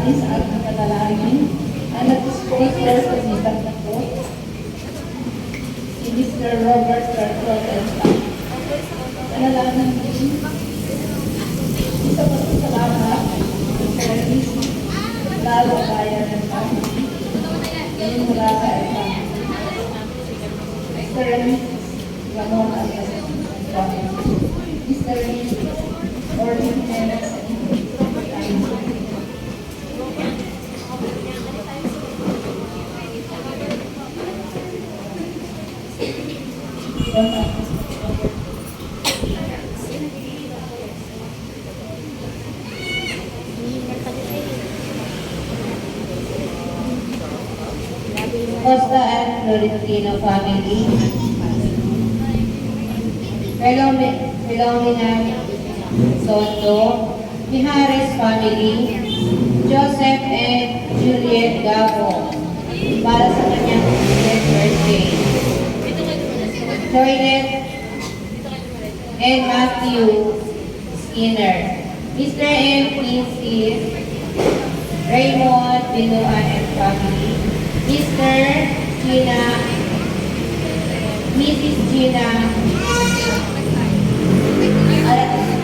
natin sa ating panalangin. Ang nag-speaker sa nitang na po, si Mr. Robert Cartol. Panalangin din. Isa pa sa salamat, Mr. Lalo Bayan ng Family. Ngayon mula sa Mr. Ramon Alias Mr. Orlin Jimenez Costa and Florentino family, Philomena Soto, Mijares family, Joseph and Juliet Gabo, para sa kanyang birthday. Toilet and Matthew Skinner, Mr. and Mrs. Raymond Binuan and family, Mr. Gina, Mrs. Gina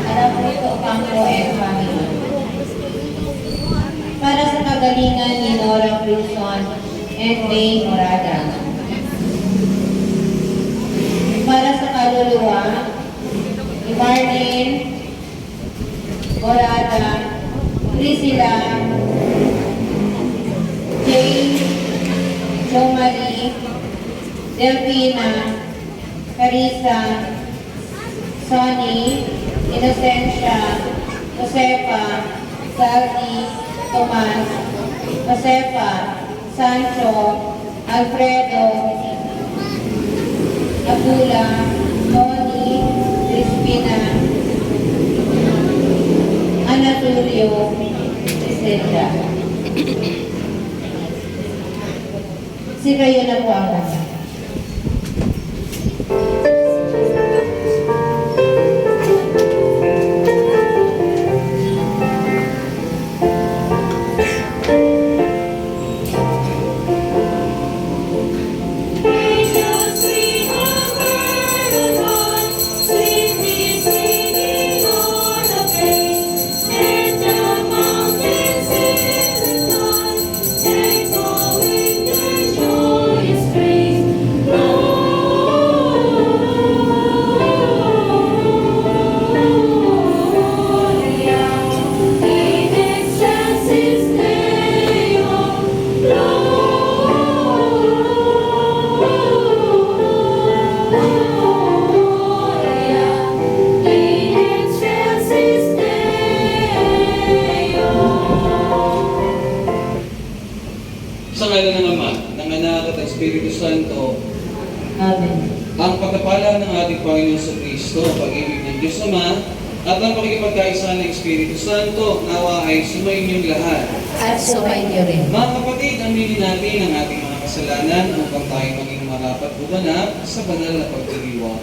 Araputo Campo and family. Para sa kagalingan ni Nora Wilson and May Morada. Para sa kaluluwa ni Marlene Morada, Priscilla, Jane, Jo Marie, Delphina, Carissa, Sonny, Innocencia, Josefa, Saldi, Tomas, Josefa, Sancho, Alfredo, Abula, Tony, Crispina, Anatolio, Iselda. Si kayo na po ang lahat. Sa ngalan ng Ama, ng Anak at Espiritu Santo. Amen. Ang pagkapalang ng ating Panginoon sa Kristo, pag-ibig ng Diyos Ama, at ang pakikipagkaisa ng Espiritu Santo, nawa ay sumayin niyong lahat. At sumayin niyo rin. Mga kapatid, aminin natin ang ating mga kasalanan upang tayo maging marapat bumanap sa banal na pagdiriwang.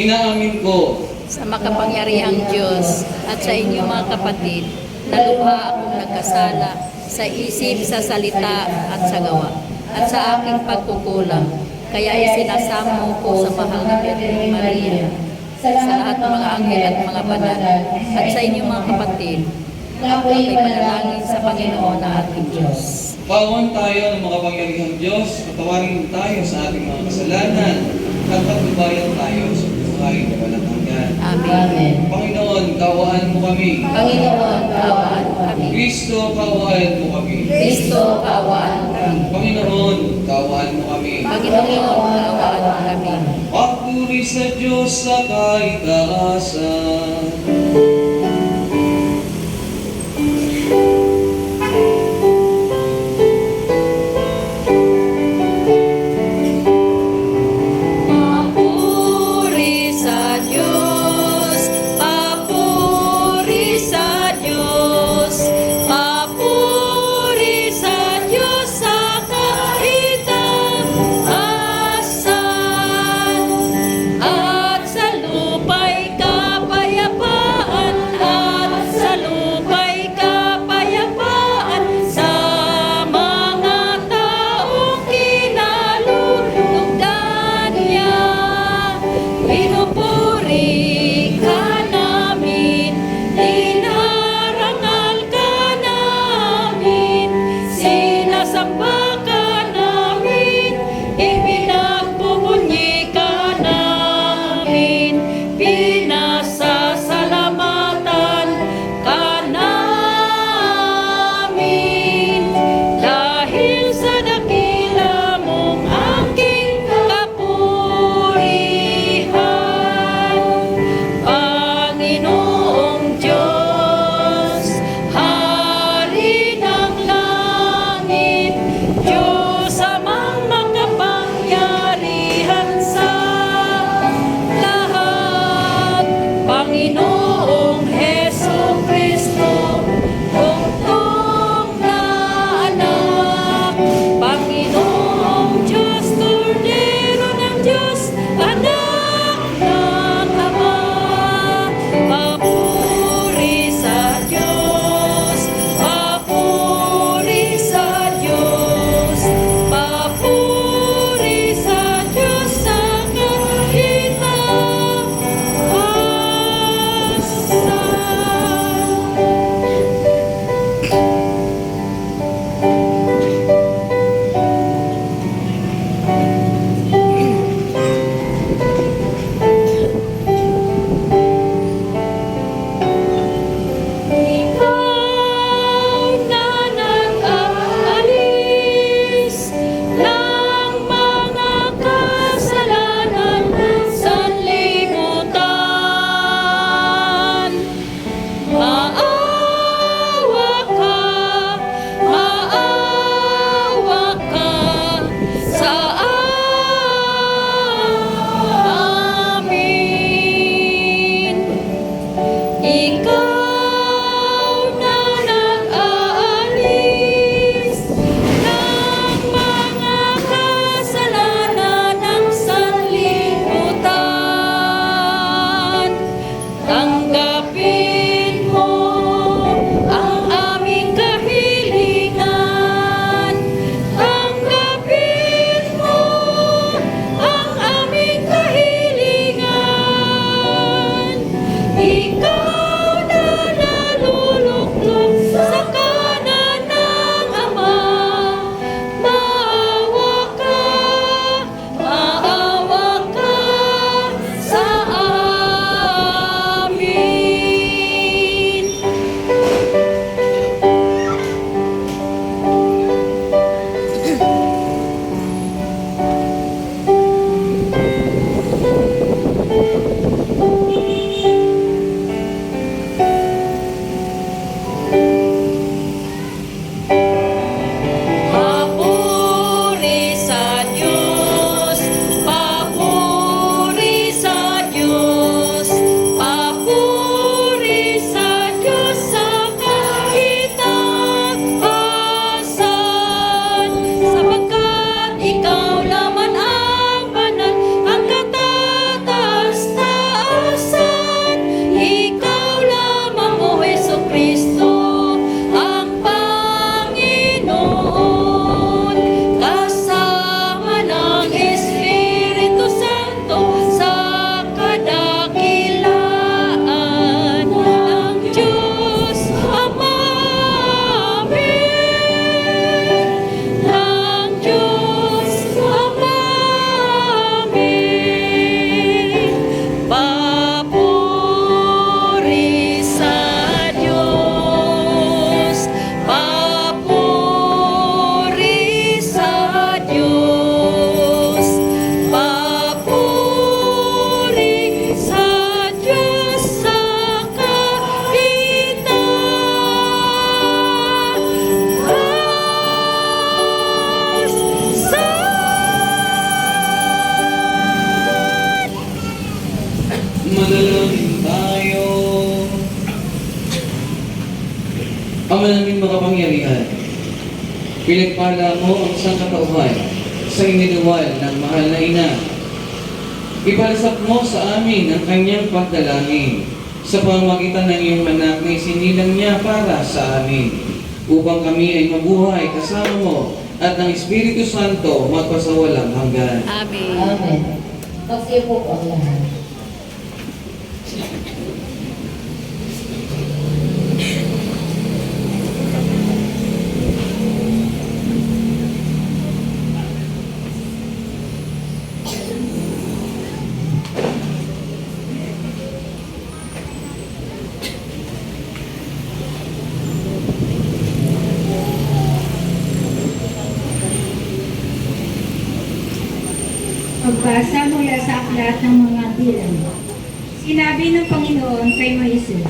Inaamin ko sa makapangyarihang Diyos at sa inyong mga kapatid, na lubha akong nagkasala sa isip, sa salita at sa gawa, at sa aking pagkukulang. Kaya isinasamo ko sa mahal na Birhen Maria, sa lahat ng mga anghel at mga banal, at sa inyong mga kapatid, na ako'y manalangin sa Panginoon na ating Diyos. Paawan tayo ng mga pangyarihang Diyos, patawarin tayo sa ating mga kasalanan, at pagbabayan tayo sa buhay na walang hanggan. Amen. Panginoon, kaawaan mo kami. Panginoon, kaawaan mo kami. Kristo, kaawaan mo kami. Kristo, kaawaan mo kami. Panginoon, kaawaan mo kami. Panginoon, kaawaan mo kami. Pagpuri sa Diyos sa kaitaasan. Papuri sa Diyos, papuri sa Diyos, papuri sa Diyos sa kaitaasan, at sa lupa'y kapayapaan. Manalangin tayo. Ama namin makapangyarihan, pinagpala mo ang sangkatauhan sa iniluwal ng mahal na ina. Ipalasap mo sa amin ang kanyang pagdalangin sa pamamagitan ng iyong anak na isinilang niya para sa amin, upang kami ay mabuhay kasama mo at ng Espiritu Santo magpasawalang hanggan. Amen. Amen. Magsipo po ang lahat. Pagbasa mula sa aklat ng mga bilang. Sinabi ng Panginoon kay Moises,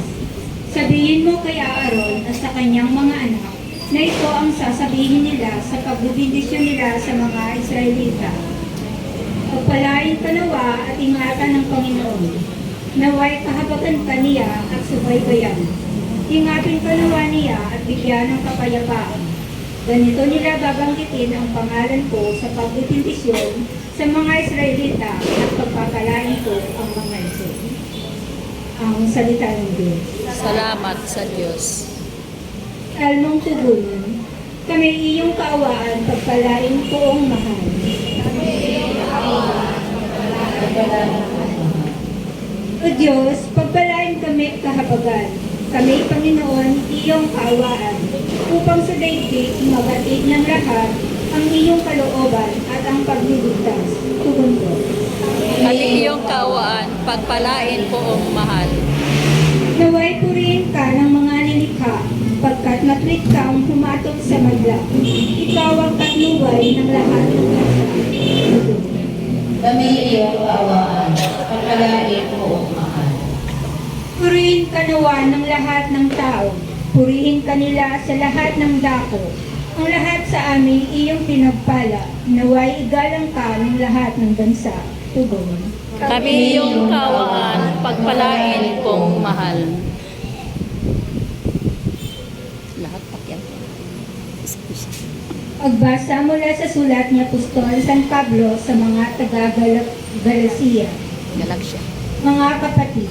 sabihin mo kay Aaron at sa kanyang mga anak na ito ang sasabihin nila sa pagbibindisyon nila sa mga Israelita. Pagpalain ka nawa at ingatan ng Panginoon. Naway kahabagan ka niya at subaybayan. Ingatan ka nawa niya at bigyan ng kapayapaan. Ganito nila babanggitin ang pangalan ko sa pagbibindisyon sa mga Israelita at pagpapalain ko ang mga ito. Ang salita ng Diyos. Salamat sa Diyos. Almong tugunan, kami iyong kaawaan, pagpalain ko ang mahal. O Diyos, pagpalain kami kahabagan. Kami, Panginoon, iyong kaawaan, upang sa daigdig mabatid ng lahat ang iyong kalooban at ang pagliligtas. Tugon ko. At iyong kaawaan, pagpalain ko ang mahal. Naway purihin ka ng mga nilikha, pagkat matwid kang humatok sa madla. Ikaw ang katnuway ng lahat ng bansa. Tugon. Kami iyong kaawaan, pagpalain ko ang mahal. Purihin ka nawa ng lahat ng tao. Purihin ka nila sa lahat ng dako. Ang lahat sa amin iyong pinagpala. Naway igalang ka ng lahat ng bansa. Tugon. Kami iyong kaawaan, pagpalain kong mahal. Lahat pakyan. Pagbasa mula sa sulat ni Apostol San Pablo sa mga taga-Galacia. Galaksya. Mga kapatid,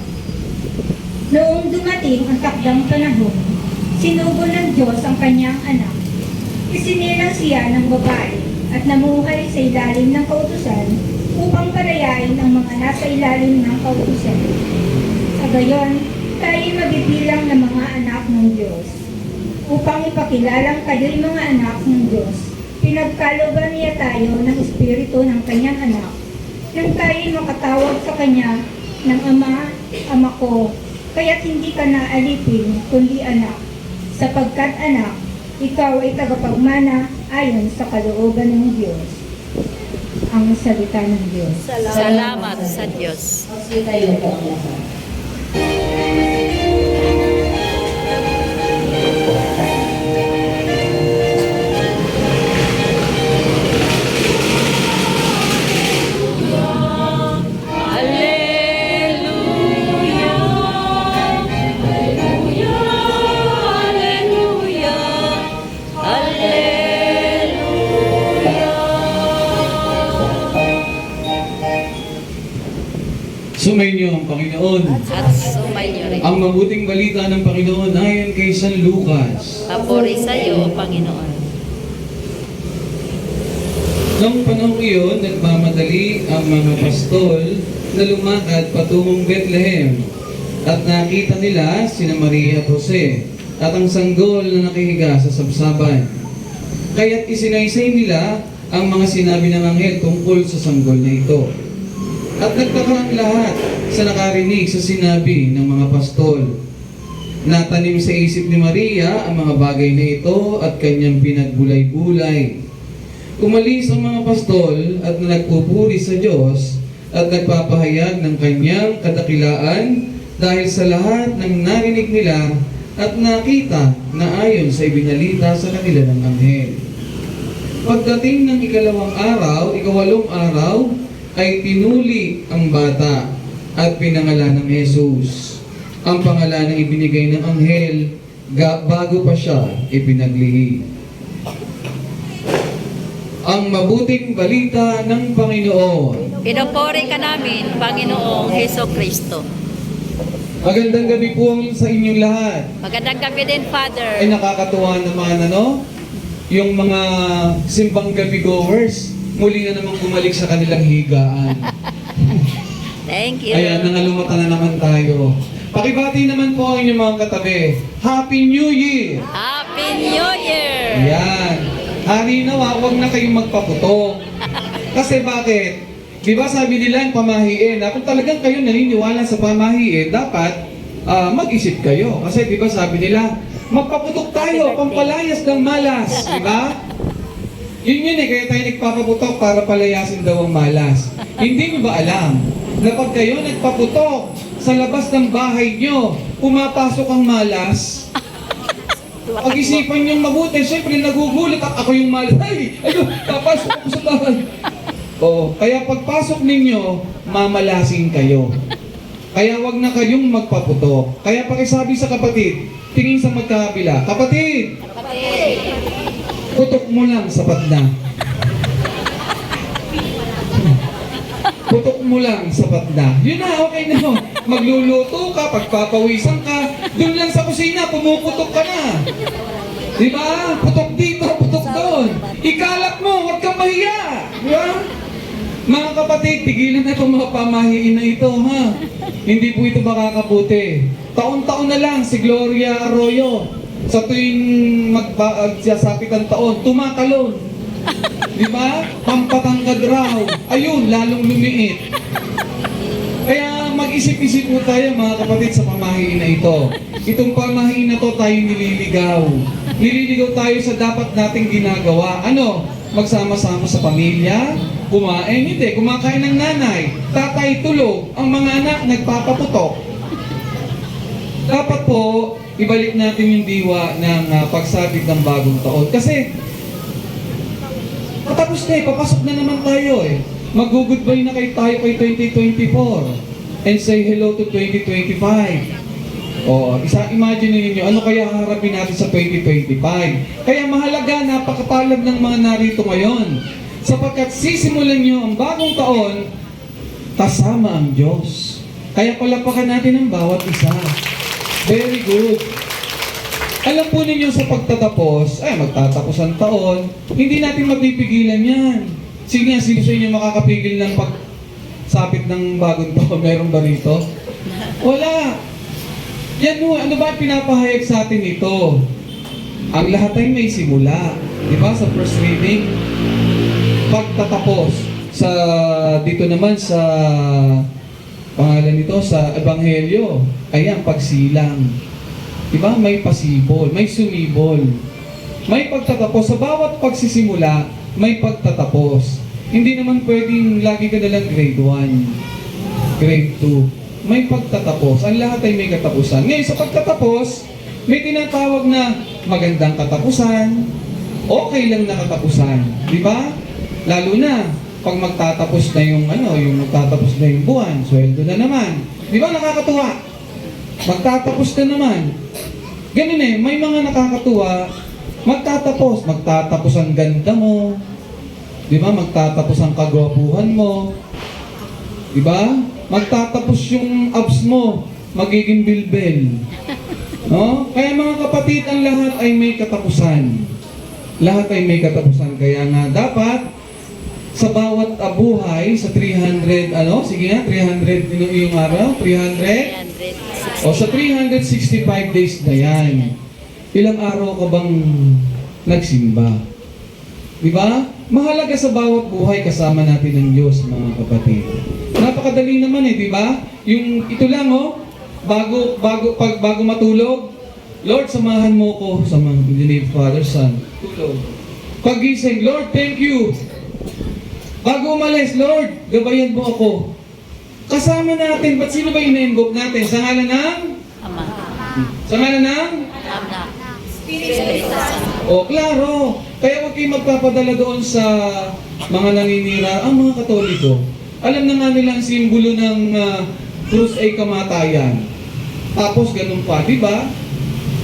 noong dumating ang takdang panahon, sinugo ng Diyos ang kanyang anak. Isinilang siya ng babae at namuhay sa ilalim ng kautusan upang parayain ang mga nasa ilalim ng kautusan. Sa gayon, tayo mabibilang ng mga anak ng Diyos. Upang ipakilalang kayo'y mga anak ng Diyos, pinagkalooban niya tayo ng Espiritu ng kanyang anak, nang tayo makatawag sa kanya ng Ama, Ama ko, kaya't hindi ka na alipin, kundi anak, sapagkat anak, ikaw ay tagapagmana ayon sa kalooban ng Diyos. Ang salita ng Diyos. Salamat sa Diyos. Magsitayo po ang lahat. Sumainyo ang Panginoon. At sumainyo rin. Ang mabuting balita ng Panginoon ayon kay San Lucas. Papuri sa iyo, Panginoon. Noong panahon iyon, nagmamadali ang mga pastol na lumakad patungong Bethlehem. At nakita nila sina Maria at Jose at ang sanggol na nakahiga sa sabsaban. Kaya't isinaysay nila ang mga sinabi ng anghel tungkol sa sanggol na ito. At nagtaka ang lahat sa nakarinig sa sinabi ng mga pastol. Natanim sa isip ni Maria ang mga bagay na ito at kanyang pinagbulay-bulay. Umalis ang mga pastol at nagpupuri sa Diyos at nagpapahayag ng kanyang kadakilaan dahil sa lahat ng narinig nila at nakita na ayon sa ibinalita sa kanila ng anghel. Pagdating ng ikawalong araw, ay pinuli ang bata at pinangalan ng Jesus. Ang pangalan ng ibinigay ng anghel bago pa siya ipinaglihi. Ang mabuting balita ng Panginoon. Pinupuri ka namin, Panginoong Heso Kristo. Magandang gabi po sa inyong lahat. Magandang gabi din, Father. Ay nakakatuwa naman yung mga simbang gabi goers, muli na namang bumalik sa kanilang higaan. Thank you. Ayan, nangalumata na naman tayo. Pakibati naman po ang inyong mga katabi. Happy New Year! Happy New Year! Ayan. Harinawa, huwag na kayong magpaputok. Kasi bakit? Di ba sabi nila yung pamahiin, kung talagang kayo naniniwala sa pamahiin, dapat mag-isip kayo. Kasi di ba sabi nila, magpaputok tayo, pampalayas ng malas. Di ba? Yun eh, kaya tayo nagpapaputok para palayasin daw ang malas. Hindi mo ba alam na pag kayo nagpaputok sa labas ng bahay nyo, pumapasok ang malas? Pag-isipan niyong mabuti, siyempre nagugulat ako yung malas. Ay, papasok ako sa bahay. Oo, kaya pagpasok ninyo, mamalasin kayo. Kaya wag na kayong magpaputok. Kaya pakisabi sa kapatid, tingin sa magkakabila, kapatid! Putok mo lang, sapat na. Putok mo lang, sapat na. Yun na, okay na. Magluluto ka, pagpapawisan ka, dun lang sa kusina, pumuputok ka na. Diba? Putok dito, putok doon. Ikalat mo, huwag kang mahiya. Diba? Mga kapatid, tigilan na itong mga pamahiin na ito, ha? Hindi po ito makakabuti. Taon-taon na lang si Gloria Arroyo. Sa tuwing magsasapit ang taon, tumatalon. Di ba? Pampatangkad raw. Ayun, lalong lumiit. Kaya mag-isip-isip po tayo mga kapatid sa pamahiin na ito. Itong pamahiin na to tayo nililigaw. Nililigaw tayo sa dapat nating ginagawa. Ano? Magsama-sama sa pamilya, kumain, hindi, kumakain ng nanay, tatay tulog, ang mga anak nagpapaputok. Dapat po, ibalik natin yung diwa ng pagsabit ng bagong taon. Kasi, patapos na papasok na naman tayo Mag-goodbye na tayo kay 2024 and say hello to 2025. Imagine ninyo, ano kaya harapin natin sa 2025? Kaya mahalaga, napakapalad ng mga narito ngayon. Sapagkat sisimulan nyo ang bagong taon, kasama ang Diyos. Kaya palapakan natin ang bawat isa. Very good. Alam po ninyo sa pagtatapos, magtatapos ang taon, hindi natin mapipigilan yan. Sino sa inyo makakapigil ng pagsapit ng bagong taon? Meron ba rito? Wala. Yan mo, ano ba pinapahayag sa atin ito? Ang lahat ay may simula. Di ba? Sa first reading, pagtatapos. Dito naman sa pangalan nito, sa Ebanghelyo, ayan, pagsilang. Di ba? May pasibol, may sumibol. May pagtatapos. Sa bawat pagsisimula, may pagtatapos. Hindi naman pwedeng lagi ka nalang grade 1, grade 2. May pagtatapos. Ang lahat ay may katapusan. Ngayon, sa pagtatapos, may tinatawag na magandang katapusan, okay lang na katapusan. Di ba? Lalo na, pag magtatapos na yung magtatapos na yung buwan, sweldo na naman. Di ba nakakatuwa? Magtatapos na naman. Ganun may mga nakakatuwa, magtatapos ang ganda mo. Di ba? Magtatapos ang kagwapuhan mo. Di ba? Magtatapos yung abs mo, magiging bilbel. No? Kaya mga kapatid, ang lahat ay may katapusan. Lahat ay may katapusan. Kaya nga dapat, sa bawat buhay, sa 300, 300 yung araw? 300? O sa 365 days na yan, ilang araw ka bang nagsimba? Di ba? Mahalaga sa bawat buhay kasama natin ng Diyos, mga kapatid. Napakadali naman di ba? Yung ito lang bago matulog, Lord, samahan mo ko sa name Father, Son, tulog. Pagising, Lord, thank you. Bago umalis, Lord, gabayan mo ako. Kasama natin, ba't sino ba yung na-invoke natin? Sa ngalan ng? Ama. Sa ngalan ng? Ama. Klaro. Kaya huwag kayong magpapadala doon sa mga naninira, ang mga Katoliko. Alam na nga nila ang simbolo ng krus ay kamatayan. Tapos ganun pa, di ba?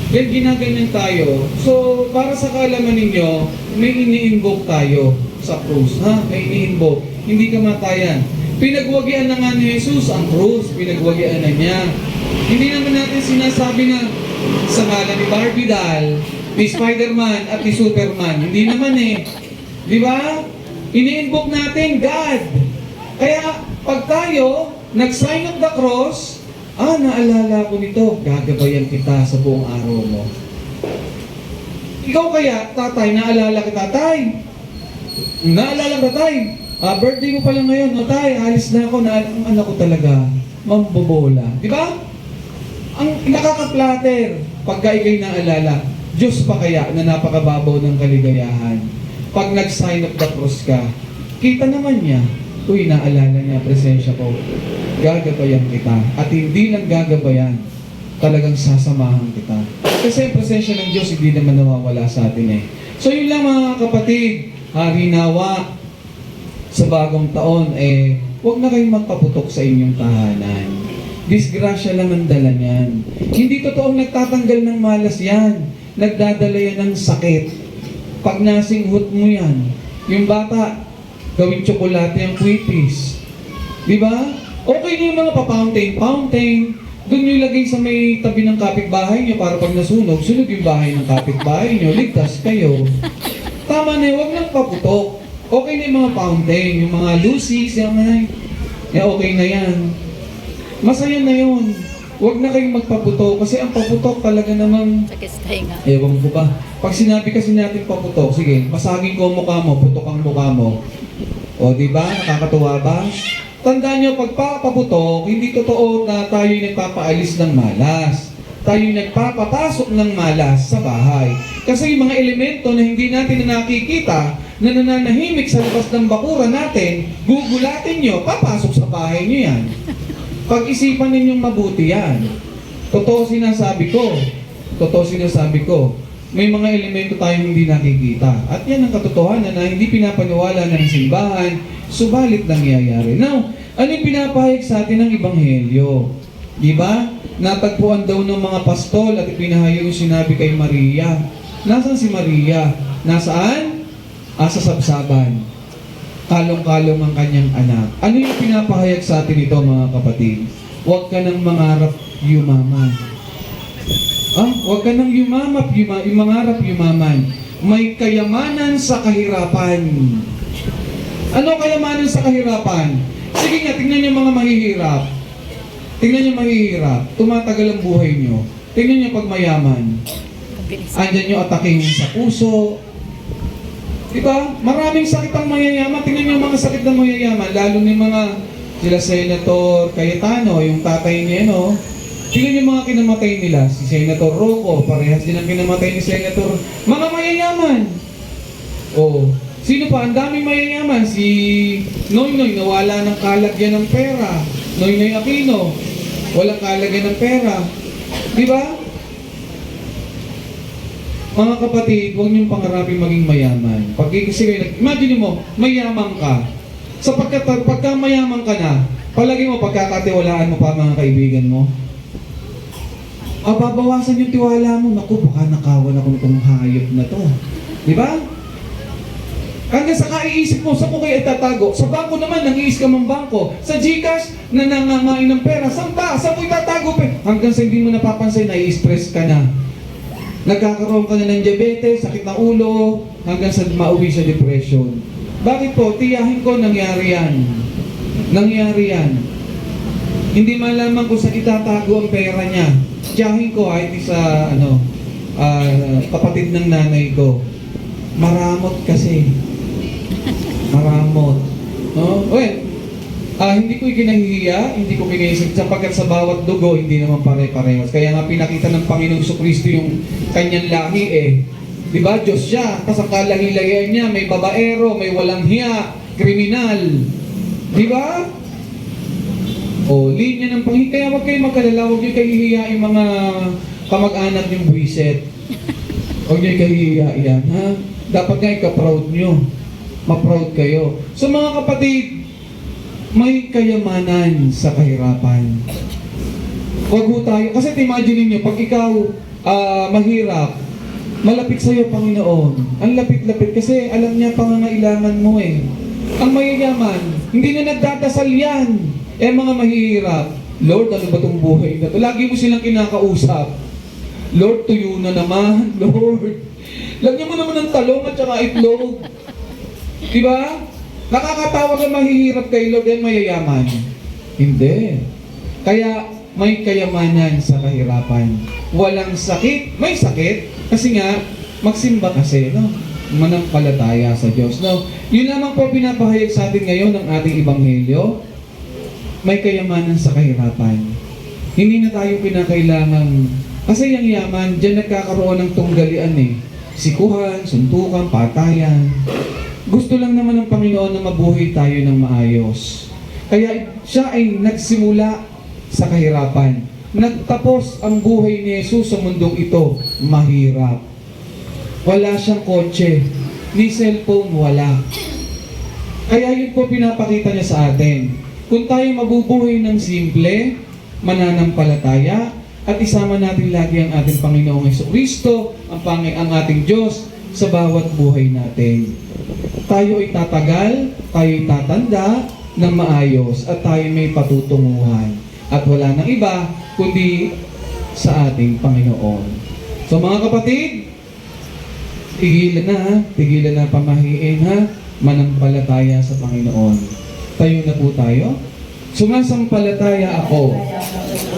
Then ginaganyan tayo. So, para sa kaalaman ninyo, may ini-invoke tayo sa krus. Ha? May ini-invoke. Hindi kamatayan. Pinagwagian na nga ni Jesus ang krus. Pinagwagian na niya. Hindi naman natin sinasabi na sa ngalan ni Barbie doll, ni Spider-Man at ni Superman. Hindi naman eh. Di ba? Ini-invoke natin God. Kaya, pag tayo nag-sign of the cross, naalala ko nito, gagabayan kita sa buong araw mo. Ikaw kaya, tatay, naalala ka tatay? Naalala ka tatay? Birthday mo pala ngayon, no tay, alis na ako, ang anak ko talaga, mambobola. Di ba? Ang nakaka-flatter, pagka ikay naalala, Diyos pa kaya na napakababaw ng kaligayahan. Pag nag-sign of the cross ka, kita naman niya, uy, naalala niya, presensya ko, gagabayan kita. At hindi lang gagabayan, talagang sasamahan kita. Kasi ang presensya ng Diyos hindi naman nawawala sa atin eh. So yun lang mga kapatid, harinawa sa bagong taon huwag na kayong magpaputok sa inyong tahanan. Disgrasya lang ang dala niyan. Hindi totoong nagtatanggal ng malas yan. Nagdadala yan ng sakit. Pag nasinghot mo yan, yung bata, gawing tsokolate ang quitis. Di ba? Okay na yung mga pa-fountain. Doon nyo ilagay sa may tabi ng kapitbahay nyo para pag nasunog, sunog yung bahay ng kapitbahay nyo, ligtas kayo. Tama na, huwag lang paputok. Okay na yung mga fountain, yung mga lucies, okay na yan. Masaya na yun. Huwag na kayong magpaputok kasi ang paputok talaga namang... Sakit sa hinga. Ewan ko ba? Pag sinabi kasi natin paputok, sige, pasagin ko ang mukha mo, putok ang mukha mo. O, di ba? Nakakatuwa ba? Tandaan nyo, pag paputok, hindi totoo na tayo'y nagpapaalis ng malas. Tayo'y nagpapapasok ng malas sa bahay. Kasi yung mga elemento na hindi natin na nakikita, na nananahimik sa labas ng bakura natin, gugulatin nyo, papasok sa bahay nyo yan. Pag-isipan ninyong mabuti yan. Totoo sinasabi ko. May mga elemento tayong hindi nakikita. At yan ang katotohanan na hindi pinapaniwala ng simbahan, subalit nangyayari. Now, ano yung pinapahayag sa atin ng Ebanghelyo? Di ba? Natagpuan daw ng mga pastol at ipinahayag yung sinabi kay Maria. Nasaan si Maria? Nasaan? Sa sabsaban. Kalong-kalong ang kanyang anak. Ano yung pinapahayag sa atin ito mga kapatid? Huwag ka nang mangarap yumaman. Huwag ka nang mangarap yumaman. May kayamanan sa kahirapan. Ano kayamanan sa kahirapan? Sige nga, tingnan niyo mga mahihirap. Tingnan niyo mahihirap. Tumatagal ang buhay niyo. Tingnan niyo pag mayaman. Andyan yung ataking sa puso. Diba? Maraming sakit ang mayayaman. Tingnan niyo mga sakit ng mayayaman. Lalo ni mga sila Senator Cayetano, yung tatay niya, no? Tingnan niyo mga kinamatay nila. Si Senator Rocco, parehas din ang kinamatay ni Senator. Mga mayayaman. Sino pa? Ang daming mayayaman. Si Noynoy, nawala ng kalagyan ng pera. Noynoy Aquino, walang kalagyan ng pera. Diba? Mga kapatid, huwag niyong pangarapin maging mayaman. Imagine mo, mayaman ka. Pagka mayaman ka na, palagi mo pagkakatiwalaan mo pa mga kaibigan mo. Babawasan yung tiwala mo. Naku, baka nakawan ako nitong hayop na to. Di ba? Hanggang sa kaiisip mo, saan ko kayo itatago? Sa bangko naman, nangiis ka ng bangko. Sa GCash, nangangain ng pera. Saan ko itatago? Hanggang sa hindi mo napapansin, nai-stress ka na. Nagkakaroon ka na ng diabetes, sakit ng ulo, hanggang sa mauwi sa depression. Bakit po? Tiyahin ko, nangyari yan. Hindi malaman kung saan itatago ang pera niya. Tiyahin ko, hindi sa kapatid ng nanay ko. Maramot kasi. Maramot. Hindi ko ikinahihiya, hindi ko kinaisip sapagkat sa bawat dugo, hindi naman pare-parehas. Kaya nga pinakita ng Panginoong Jesucristo yung kanyang lahi Di ba? Diyos siya. Tapos ang kalahi-lahian niya, may babaero, may walang hiya, kriminal. Di ba? Linya ng Panginoon. Kaya huwag kayo magkalala, huwag niyo kahihiya yung mga kamag-anak yung buwiset. Huwag niyo kahihiya yan, ha? Dapat nga ika-proud niyo. Ma-proud kayo. So mga kapatid, may kayamanan sa kahirapan. Huwag ho tayo, kasi imagine niyo, pag ikaw mahirap, malapit sa'yo, Panginoon. Ang lapit-lapit kasi alam niya pangangailangan mo eh. Ang mayayaman, hindi na nagdadasal yan. Mga mahihirap, Lord, ano ba itong buhay na ito? Lagi mo silang kinakausap. Lord, tuyo na naman, Lord. Lagyan mo naman ng talong at saka itlog. Diba? Nakakatawa ka mahihirap kay Lord ay mayayaman. Hindi. Kaya may kayamanan sa kahirapan. Walang sakit. May sakit. Kasi nga, magsimba kasi, no? Manampalataya sa Diyos. No? Yun lamang po pinapahayag sa atin ngayon ng ating Ebanghelyo. May kayamanan sa kahirapan. Hindi na tayo kinakailangan. Kasi yung yaman, dyan nagkakaroon ng tunggalian eh. Sikuhan, suntukan, patayan. Gusto lang naman ng Panginoon na mabuhay tayo ng maayos. Kaya siya ay nagsimula sa kahirapan. Nagtapos ang buhay ni Jesus sa mundong ito, mahirap. Wala siyang kotse, ni cellphone wala. Kaya yun po pinapakita niya sa atin. Kung tayo mabubuhay ng simple, mananampalataya, at isama natin lagi ang ating Panginoong Jesucristo, ang ating Diyos, sa bawat buhay natin. Tayo ay tatagal, tayo ay tatanda ng maayos, at tayo may patutunguhan. At wala nang iba, kundi sa ating Panginoon. So mga kapatid, tigilan na ha, tigilan na pamahiin ha, manampalataya sa Panginoon. Tayo na po tayo. Sumasampalataya ako.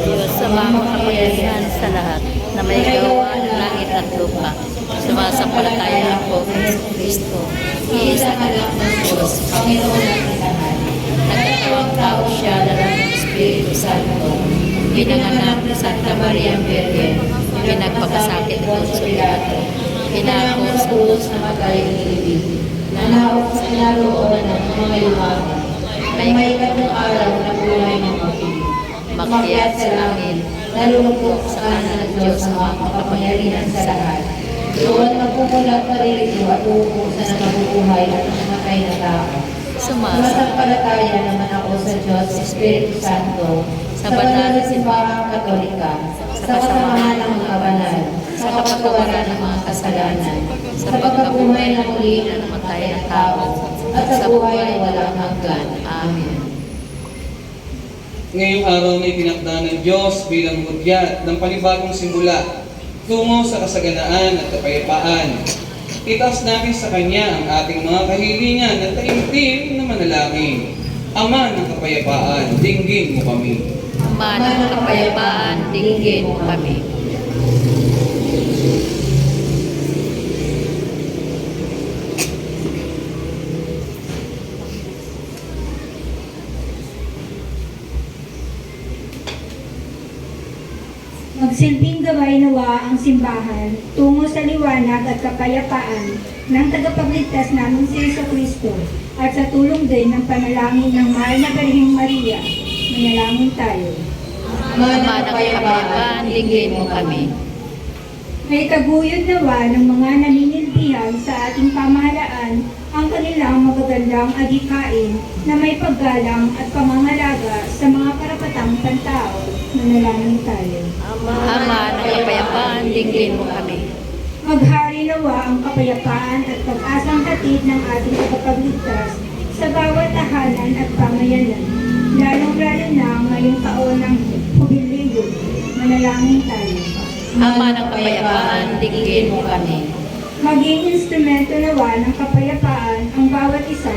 Diyos sa mga kapangyarihan sa lahat na may gawa ng langit at lupa. Sumasampalataya ako kay Kristo. Iisang anak ng Diyos, Panginoon ng lahat. Nagkatawang tao siya ng Espiritu Santo. Pinanganak ng Santa Maria Virgen. Pinagpakasakit ng Konsulado. Pinako sa ulos na magaling ibig. Nanawag sa kinaroonan ng mga lumaga. May ikatlong araw na buhay ng pag-ibig. Makyat sa langit, nalulugok sa kanan ng Diyos ang mga kapangyarihan sa lahat. Doon magpupulat pa rin at uukusan ng mabubuhay at namatay na tao. Sumasampalataya naman ako sa Diyos, Espiritu Santo, sa banal na simbahang Katolika, sa kasamahan ng mga banal, sa kapatawaran ng mga kasalanan, sa pagkabuhay na muli na namatay ng tao, at sa buhay na walang hanggan. Amen. Ngayong araw na itinakda ng Diyos bilang hudyat ng panibagong simula tungo sa kasaganaan at kapayapaan. Itaas natin sa Kanya ang ating mga kahilingan at taimtim na manalangin. Ama ng kapayapaan, dinggin mo kami. Ama ng kapayapaan, dinggin mo kami. Magsilbing gabay nawa ang simbahan tungo sa liwanag at kapayapaan ng tagapagligtas namin si Jesucristo at sa tulong din ng panalangin ng Mahal na Birheng Maria. Manalangin tayo. Ama ng kapayapaan, dinggin mo kami. May taguyod nawa ng mga naninilbihan sa ating pamahalaan ang kanilang magagandang adhikain na may paggalang at pamangalaga sa mga karapatang pantao. Manalangin tayo. Ama ng kapayapaan, dinggin mo kami. Maghari nawa ang kapayapaan at pag-asang hatid ng ating tagapagligtas sa bawat tahanan at pamayanan, lalong-lalo na ngayong taon ng Jubileo. Manalangin tayo. Ama ng kapayapaan, dinggin mo kami. Maging instrumento nawa ng kapayapaan ang bawat isa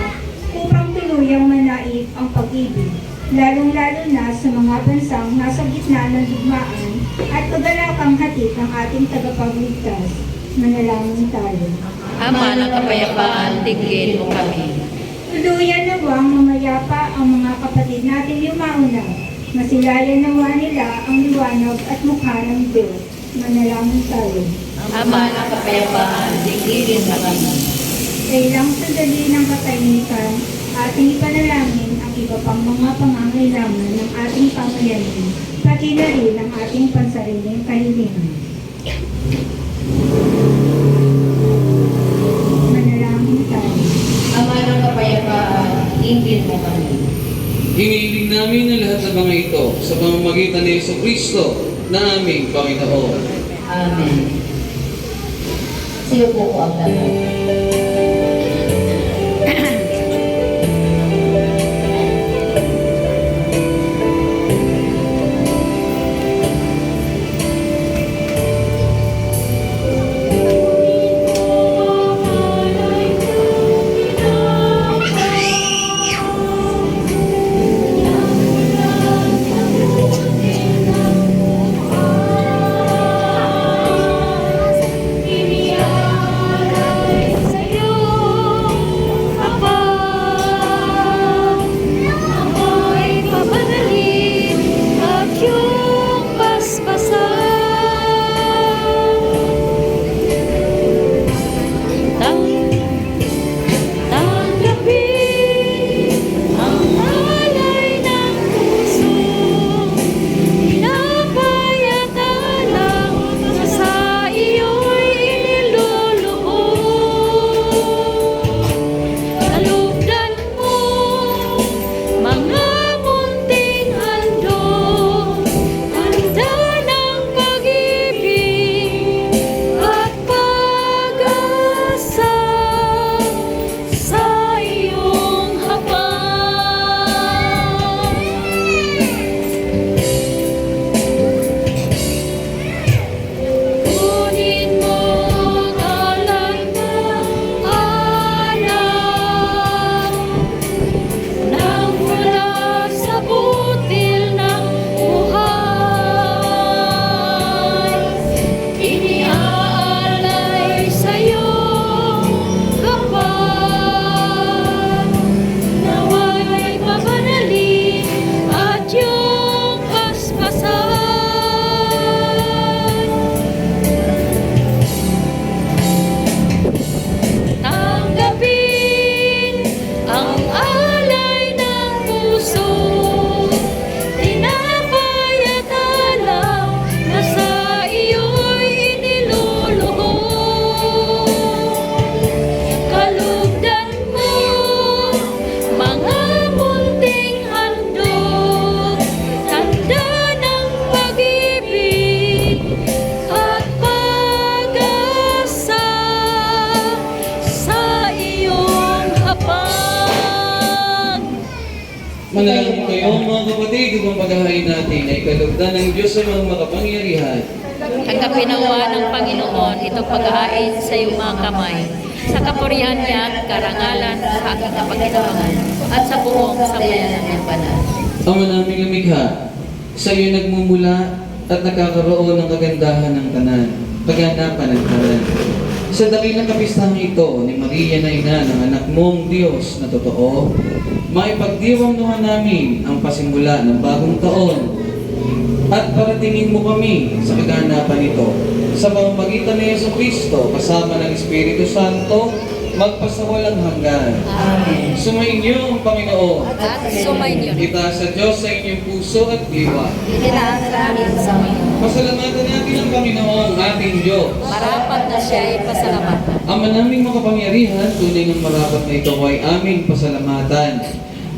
upang tuluyang manaip ang pag-ibig, lalong-lalo na sa mga bansang nasa gitna ng digmaan at kagalakang hatid ng ating tagapagligtas. Manalangin tayo. Ama ng kapayapaan, dinggin mo kami. Tuluyan nawang mamayapa ang mga kapatid natin yumauna. Masilayan nawa nila ang liwanag at mukha ng Diyos. Manalangin tayo. Ama ng kapayapaan, dinggin mo kami. Sa ilang sandali ng katahimikan, ating ipanalangin ang iba pang mga pangangailangan ng ating pamayanan, pati na rin ang ating pansariling kahilingan. Manalangin tayo. Ama ng kapayapaan, dinggin mo kami. Hinihiling namin ang lahat ng mga ito sa pamamagitan ni Jesucristo na aming Panginoon. Amen. Siyo po ang lahat. Manalangin kayo mga kapatid upang paghahain natin ay kalugdan ng Diyos sa mga makapangyarihan. Tanggapin nawa ng Panginoon itong paghahain sa iyong mga kamay, sa kapurihan niya at karangalan sa aking kapaginawangan, at sa buong sambayan ng iyong banal. Ama naming lumikha, sa iyo nagmumula at nakakaroon ng kagandahan ng tanan, kaganapan ng tanan. Sa dakilang kapistahang ito ni Maria na ina ng anak mong Diyos na totoo, maipagdiwang naman namin ang pasimula ng bagong taon at paratingin mo kami sa kaganapan nito. Sa pamamagitan ni Jesucristo kasama ng Espiritu Santo, magpasawalang hanggan. Amen. Sumainyo ang Panginoon. At sumainyo. Itaas sa Diyos sa inyong puso at diwa. Itinaas namin sa Panginoon. Pasalamatan natin ang Panginoon, ating Diyos. Marapat na siya ay pasalamatan. Ama naming makapangyarihan, tunay ng marapat na ito ay aming pasalamatan.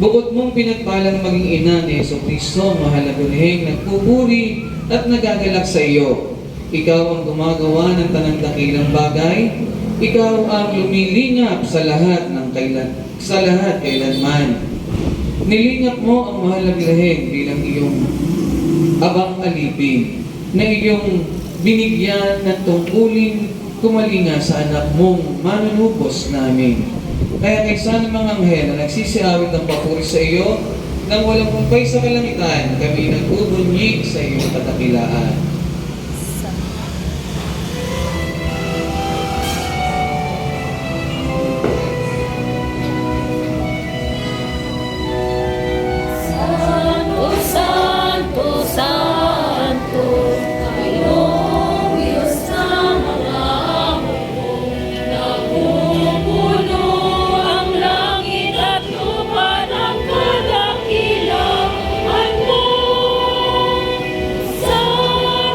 Bukod mong pinagpalang maging ina ni Jesucristo, mahalagulihing nagpupuri at nagagalak sa iyo. Ikaw ang gumagawa ng tanang dakilang bagay. Ikaw ang lumilingap sa lahat kailanman. Nilingap mo ang mahalagulihing bilang iyong abang alipin na iyong binigyan ng tungkulin kumalinga sa anak mong manunubos namin. Kaya kaysa ng mga anghel na nagsisiawit ng papuri sa iyo, nang walang kumpay sa kalangitan, kami nagbubunyi sa iyong katakilaan. Santo, Santo, Santo, Panginoong Diyos ng mga hukbo, napupuno ang langit at lupa ng kadakilaan mo. Santo,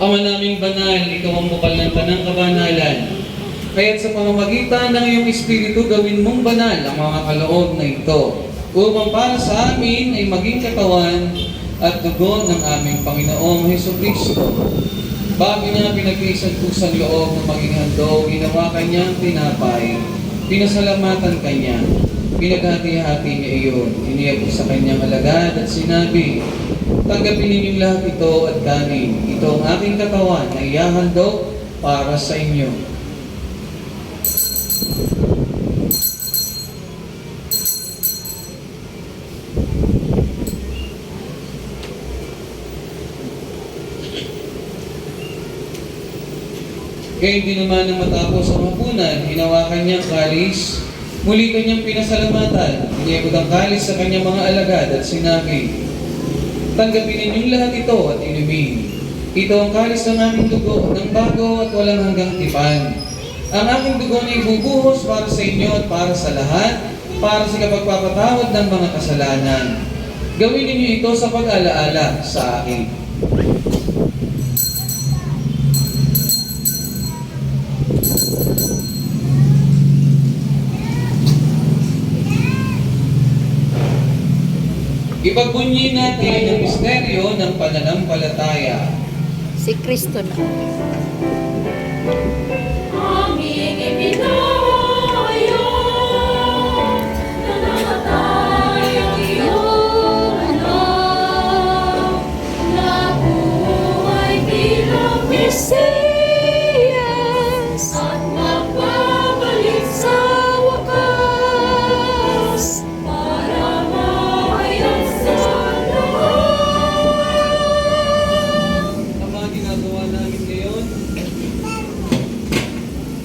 Ama naming banal, ikaw ang bukal ng tanang kabanalan. Kaya't sa pamamagitan ng iyong Espiritu, gawin mong banal ang mga kaloob na ito, upang para sa amin ay maging katawan at dugo ng aming Panginoong Hesukristo. Bago niya pinag-iisang-tusang loob na maging handog, ginawa kanyang tinapay, pinasalamatan kanya, pinaghati-hati niya iyon, iniyabot sa kanyang alagad at sinabi, tanggapin ninyong lahat ito at kanin. Ito ang aking katawan na iyahandog para sa inyo. Kaya hindi naman nang matapos ang hapunan, hinawakan niya ang kalis, muli kanyang pinasalamatan, iniyabot ang kalis sa kanyang mga alagad at sinabi, tanggapin ninyong lahat ito at inumin. Ito ang kalis ng aming dugo, ng bago at walang hanggang tipan. Ang aking dugo na ibubuhos para sa inyo at para sa lahat, para sa kapagpapatawad ng mga kasalanan. Gawin ninyo ito sa pag-alaala sa akin. Ipagbunyi natin ang misteryo ng pananampalataya. Si Kristo na. Aming ipinahayo, nanamatay ang iyong anak, nabuhay bilang Mesiyas, at magbabalik sa wakas, para mahayag sa lahat.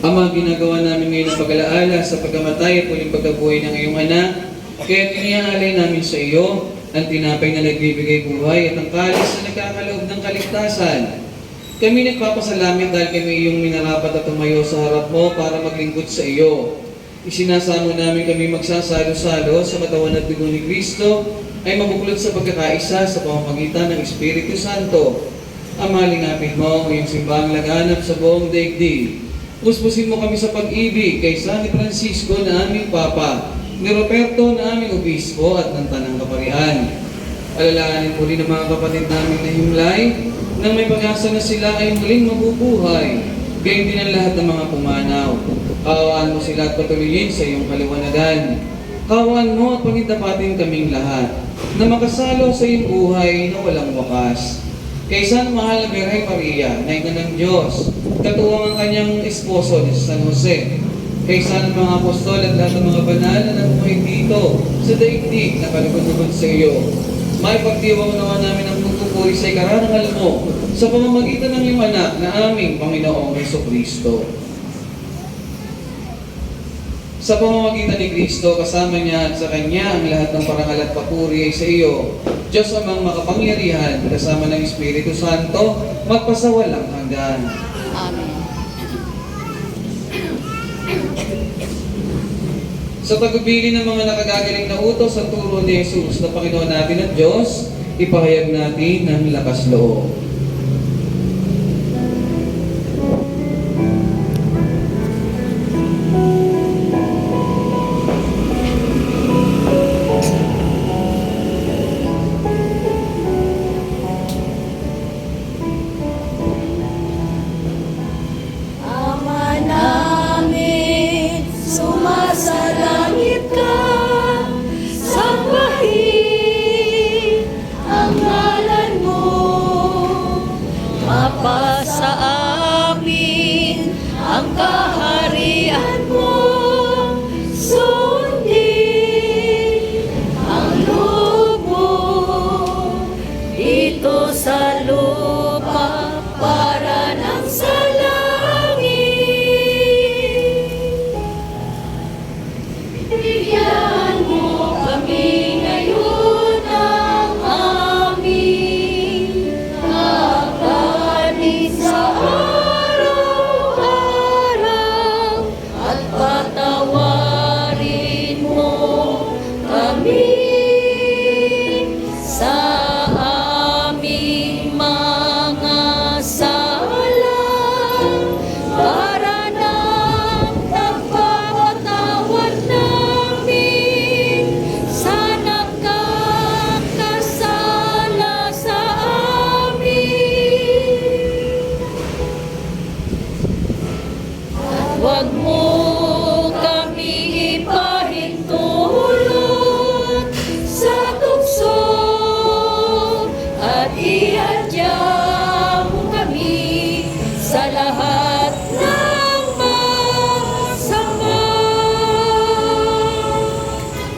Ama, ginagawa namin ngayon ang pag-alaala sa pagkamatay at muling pagkabuhay ng iyong anak. Kaya iniaalay namin sa iyo ang tinapay na nagbibigay buhay at ang kalis na nagkakaloob ng kaligtasan. Kami nagpapasalamat dahil kami iyong minarapat at tumayo sa harap mo para maglingkod sa iyo. Isinasamo namin kami magsasalo-salo sa katawan at dugo ni Kristo ay mabuklod sa pagkakaisa sa pamamagitan ng Espiritu Santo. Ama, lingapin mo ang iyong simbahang laganap sa buong daigdig. Puspusin mo kami sa pag-ibig kay San Francisco na aming Papa, ni Roberto na aming Obispo at ng Tanang Kaparian. Alalahanin mo rin ang mga kapatid namin na himlay nang may pag-asa na sila ay muling mabubuhay, gayon din ang lahat ng mga pumanaw. Kaawaan mo sila at patuloyin sa iyong kaliwanagan. Kaawaan mo at pagindapatin kaming lahat na makasalo sa iyong buhay na walang wakas. Kay San Mahal na Birhay Maria, na ina ng Diyos, katuwang ang kanyang esposo ni San Jose, kay San mga apostol at lahat ng mga banal na namuhay dito sa daigdig na kalugod-lugod sa iyo. May pagdiwang naman namin ang pagpupuri sa ikarangal mo sa pamamagitan ng iyong anak na aming Panginoong Hesukristo. Sa pamamagitan ni Kristo, kasama niya at sa Kanya ang lahat ng parangal at papuri ay sa iyo, Diyos amang makapangyarihan, kasama ng Espiritu Santo, magpasawalang hanggan. Amen. Sa tagubilin ng mga nakagagaling na utos sa turo ni Jesus na Panginoon natin at Diyos, ipahayag natin ng lakas loob. Ama namin, sumasalangit ka, sambahin ang ngalan mo,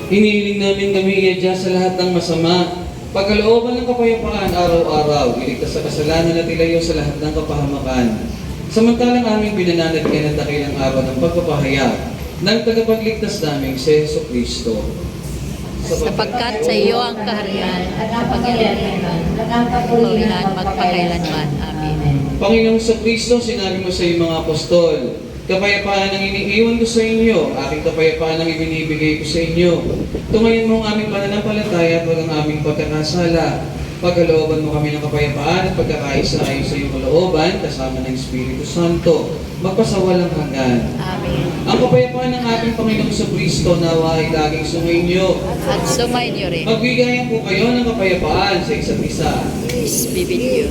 Inihiling namin kami iadya sa lahat ng masama. Pagkalooban ng kapayapaan araw-araw, iligtas sa kasalanan at ilayo sa lahat ng kapahamakan. Samantalang aming pinananagyan ng dakilang araw ng pagpapahayag ng tagapagligtas naming si Jesucristo. Sapagkat sa iyo ang kaharian at ang pagkakaroon at magpakailanman. Amen. Panginoong Jesucristo, sinabi mo sa iyong mga apostol, kapayapaan ang iniiwan ko sa inyo, aking kapayapaan ang ibinibigay ko sa inyo. Tungayin mo ang aming pananampalataya at huwag ang aming pagkakasala. Pagkalooban mo kami ng kapayapaan at pagkakaisa ayon sa iyong kalooban, kasama ng Espiritu Santo, magpasawalang hanggan. Amen. Ang kapayapaan ng ating Panginoong Jesucristo nawa ay laging sumainyo. At sumainyo rin. Magbigayan po kayo ng kapayapaan sa isa't isa. Peace be with you.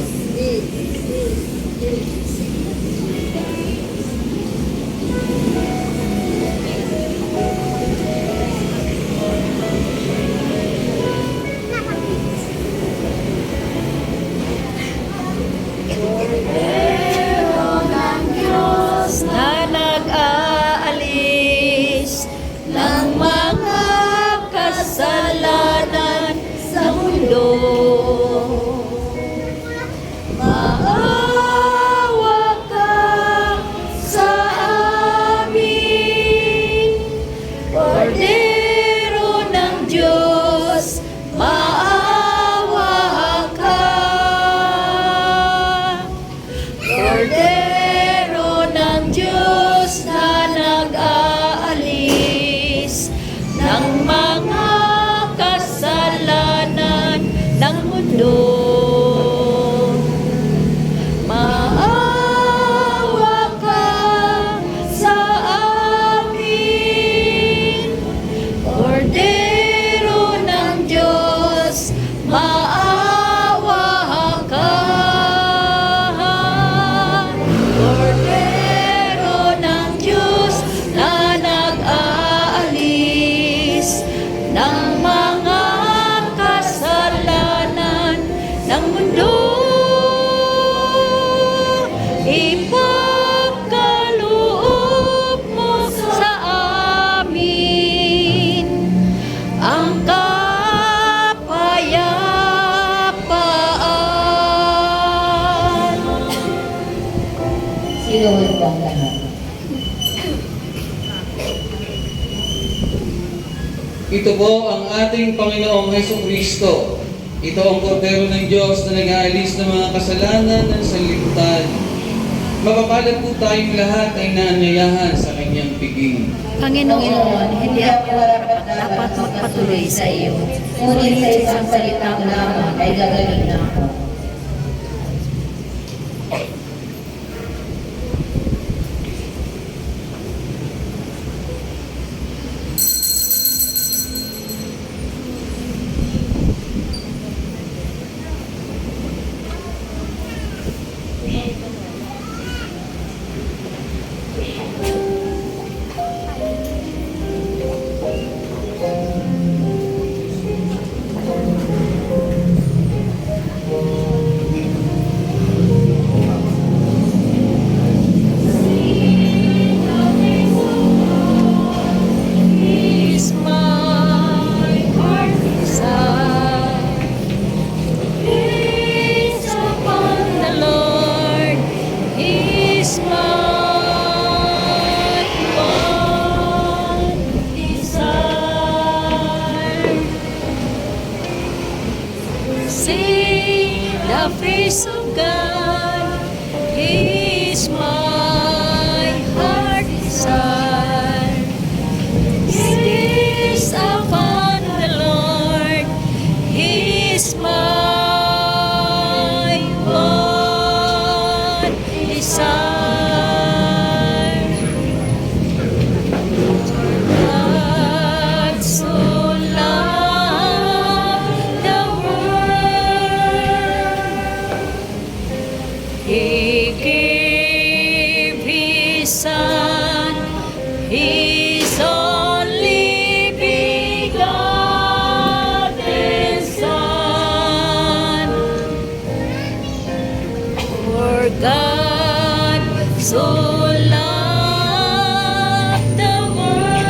Pero ng Diyos Na nag-aalis ng mga kasalanan sa mundo. maawa ka sa amin. Kordero ng Diyos, maawa ka. Kordero ng Diyos na nag-aalis ng mga kasalanan ng mundo. Maawa ka sa amin. Kordero ng Diyos, maawa ka. Kordero ng Diyos na nag-aalis ng mga kasalanan ng mundo. Ipagkaloob mo sa amin ang kapayapaan. Sinuhod po ang lahat. Ito po ang ating Panginoong Jesucristo. Ito ang Kordero ng Diyos na nag-aalis ng mga kasalanan ng sanlibutan. Mapapalad po tayong lahat ay naanyayahan sa kanyang piging. Panginoon, hindi ako dapat magpatuloy sa iyo. Ngunit sa isang salita mo lamang ay gagaling na ako. Is my heart desire. Is upon the Lord. Is my one desire. Sing the praise of God. He is my heart desire. Is upon the Lord. He is my one desire. God so loved the world, He gave His Son, His only begotten Son. For God so loved the world,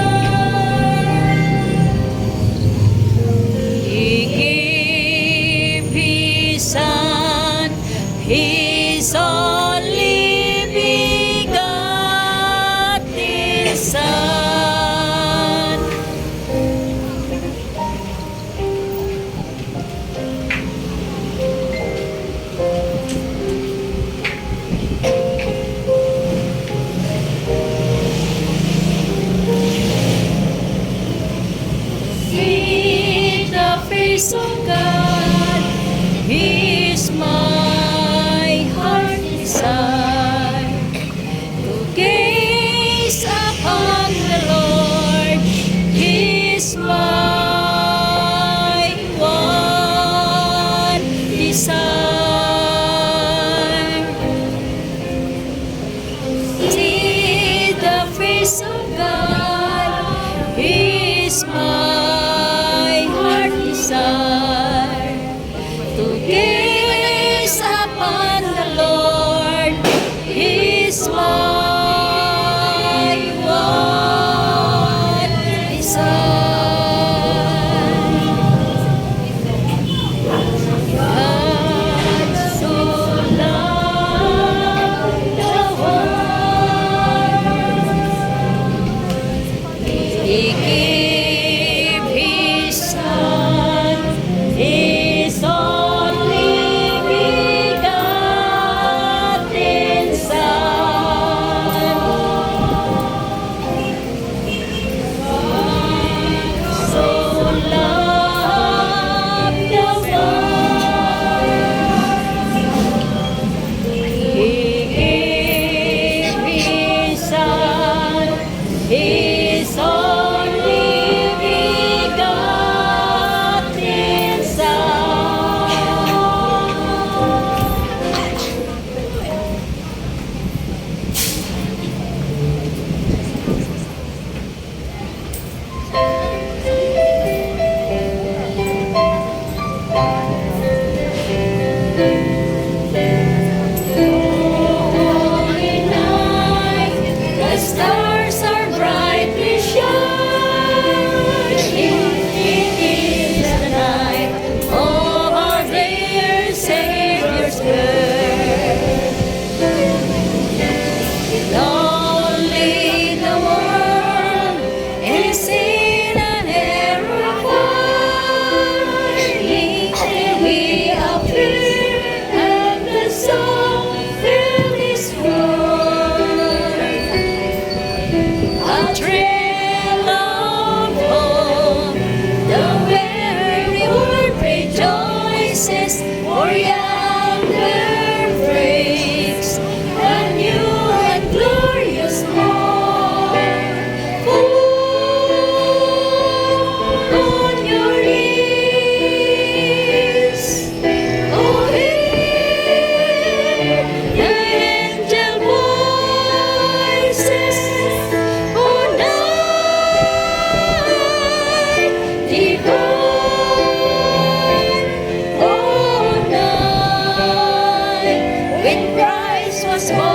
when Christ was born.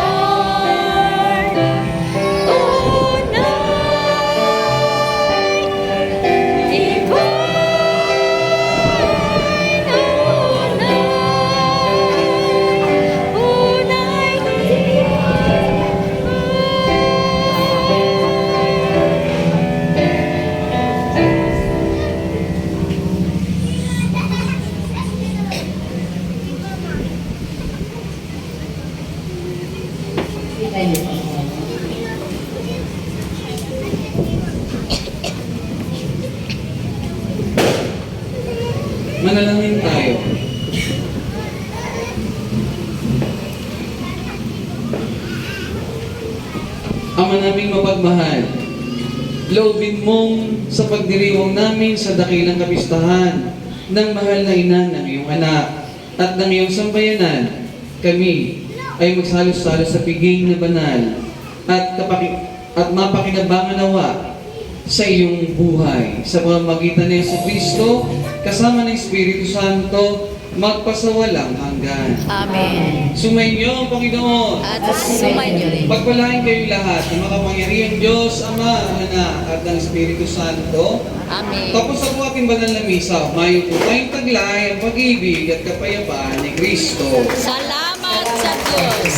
Tonight, divine, oh night divine. Kita niyo po. Manalangin tayo. Ama naming mapagmahal, loobin mong sa pagdiriwang namin sa dakilang kapistahan ng mahal na ina ng iyong anak at ng iyong sambayanan, kami ay magsalos-salos sa piging na banal at mapakinabangan nawa sa iyong buhay sa pamamagitan ni Jesucristo kasama ng Espiritu Santo magpasawalang hanggan. Amen. Sumainyo ang Panginoon. At sumainyo rin. Pagpalain kayong lahat ng makapangyarihang Diyos, Ama, Anak, at ng Espiritu Santo. Amen. Tapos sa po ating banal na misa, mayo po tayong taglay ang pag-ibig at kapayapaan ni Kristo. Salamat sa Diyos.